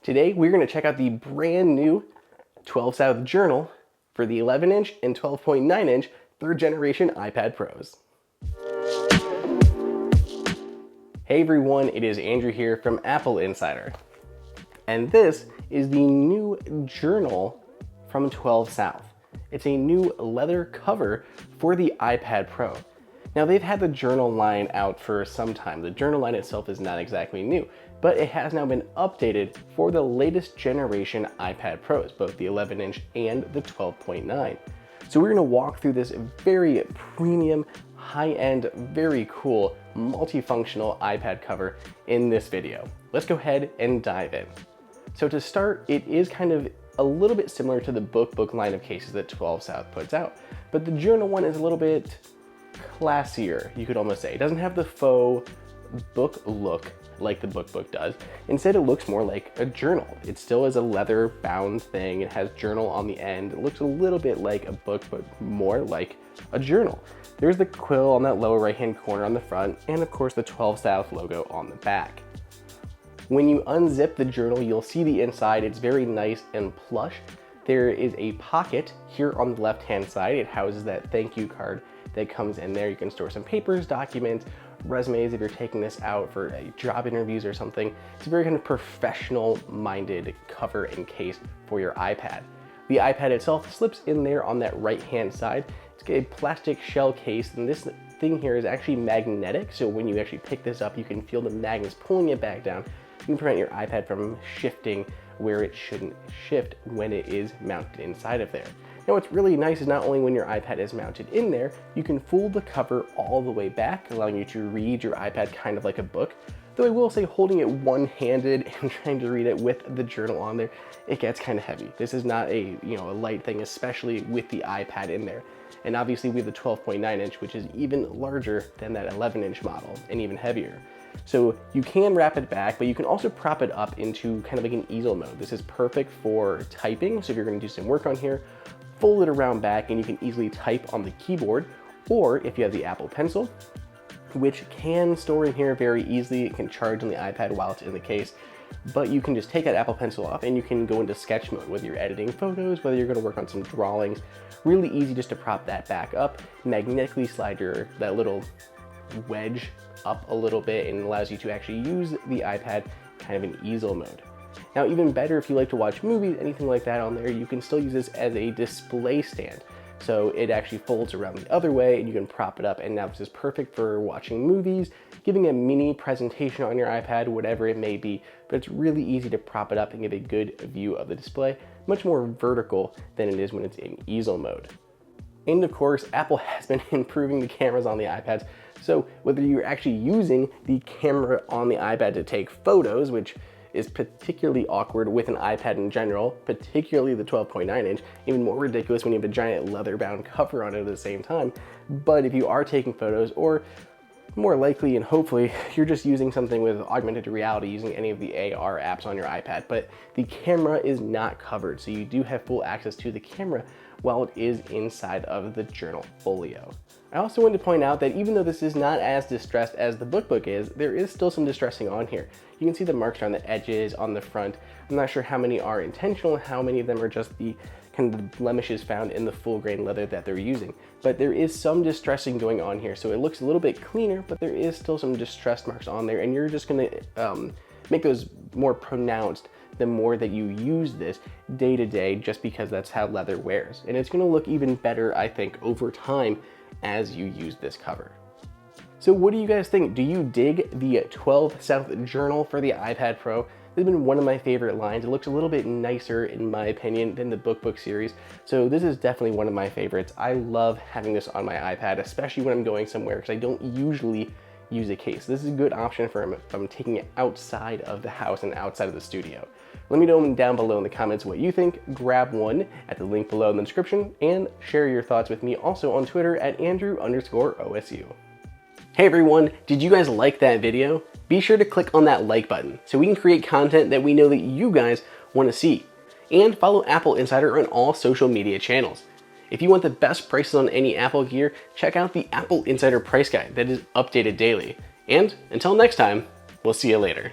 Today we're going to check out the brand new 12 South journal for the 11-inch and 12.9-inch third generation iPad Pros. Hey everyone, it is Andrew here from AppleInsider. And this is the new journal from 12 South. It's a new leather cover for the iPad Pro. Now they've had the journal line out for some time. The journal line itself is not exactly new, but it has now been updated for the latest generation iPad Pros, both the 11-inch and the 12.9. So we're gonna walk through this very premium, high-end, very cool, multifunctional iPad cover in this video. Let's go ahead and dive in. So to start, it is kind of a little bit similar to the book line of cases that 12 South puts out, but the journal one is a little bit classier, you could almost say. It doesn't have the faux book look like the book does. Instead, it looks more like a journal. It still is a leather bound thing. It has journal on the end. It looks a little bit like a book, but more like a journal. There's the quill on that lower right-hand corner on the front, and of course the 12 South logo on the back. When you unzip the journal, you'll see the inside. It's very nice and plush. There is a pocket here on the left-hand side. It houses that thank you card that comes in there. You can store some papers, documents, resumes if you're taking this out for job interviews or something. It's a very kind of professional-minded cover and case for your iPad. The iPad itself slips in there on that right-hand side. It's got a plastic shell case, and this thing here is actually magnetic, so when you actually pick this up, you can feel the magnets pulling it back down. You can prevent your iPad from shifting where it shouldn't shift when it is mounted inside of there. Now what's really nice is not only when your iPad is mounted in there, you can fold the cover all the way back, allowing you to read your iPad kind of like a book. Though I will say holding it one-handed and trying to read it with the journal on there, it gets kind of heavy. This is not a light thing, especially with the iPad in there. And obviously we have the 12.9-inch, which is even larger than that 11-inch model and even heavier. So you can wrap it back, but you can also prop it up into kind of like an easel mode. This is perfect for typing. So if you're going to do some work on here, fold it around back and you can easily type on the keyboard. Or if you have the Apple Pencil, which can store in here very easily, it can charge on the iPad while it's in the case, but you can just take that Apple Pencil off and you can go into sketch mode, whether you're editing photos, whether you're going to work on some drawings. Really easy just to prop that back up, magnetically slide that little wedge up a little bit, and allows you to actually use the iPad kind of in easel mode. Now even better, if you like to watch movies, anything like that on there, you can still use this as a display stand. So it actually folds around the other way and you can prop it up, and now this is perfect for watching movies, giving a mini presentation on your iPad, whatever it may be, but it's really easy to prop it up and give a good view of the display, much more vertical than it is when it's in easel mode. And of course, Apple has been improving the cameras on the iPads, so whether you're actually using the camera on the iPad to take photos, which is particularly awkward with an iPad in general, particularly the 12.9-inch, even more ridiculous when you have a giant leather-bound cover on it at the same time. But if you are taking photos, or more likely and hopefully you're just using something with augmented reality, using any of the AR apps on your iPad, but the camera is not covered, so you do have full access to the camera while it is inside of the journal folio. I also wanted to point out that even though this is not as distressed as the book is, there is still some distressing on here. You can see the marks around the edges, on the front. I'm not sure how many are intentional, how many of them are just the kind of the blemishes found in the full grain leather that they're using. But there is some distressing going on here, so it looks a little bit cleaner, but there is still some distressed marks on there, and you're just gonna make those more pronounced the more that you use this day to day, just because that's how leather wears. And it's gonna look even better, I think, over time as you use this cover. So what do you guys think? Do you dig the 12 South journal for the iPad Pro? This has been one of my favorite lines. It looks a little bit nicer, in my opinion, than the book series. So this is definitely one of my favorites. I love having this on my iPad, especially when I'm going somewhere, because I don't usually use a case. This is a good option for if I'm taking it outside of the house and outside of the studio. Let me know down below in the comments what you think. Grab one at the link below in the description, and share your thoughts with me also on Twitter at Andrew_OSU. Hey everyone, did you guys like that video? Be sure to click on that like button so we can create content that we know that you guys want to see. And follow AppleInsider on all social media channels. If you want the best prices on any Apple gear, check out the AppleInsider price guide that is updated daily. And until next time, we'll see you later.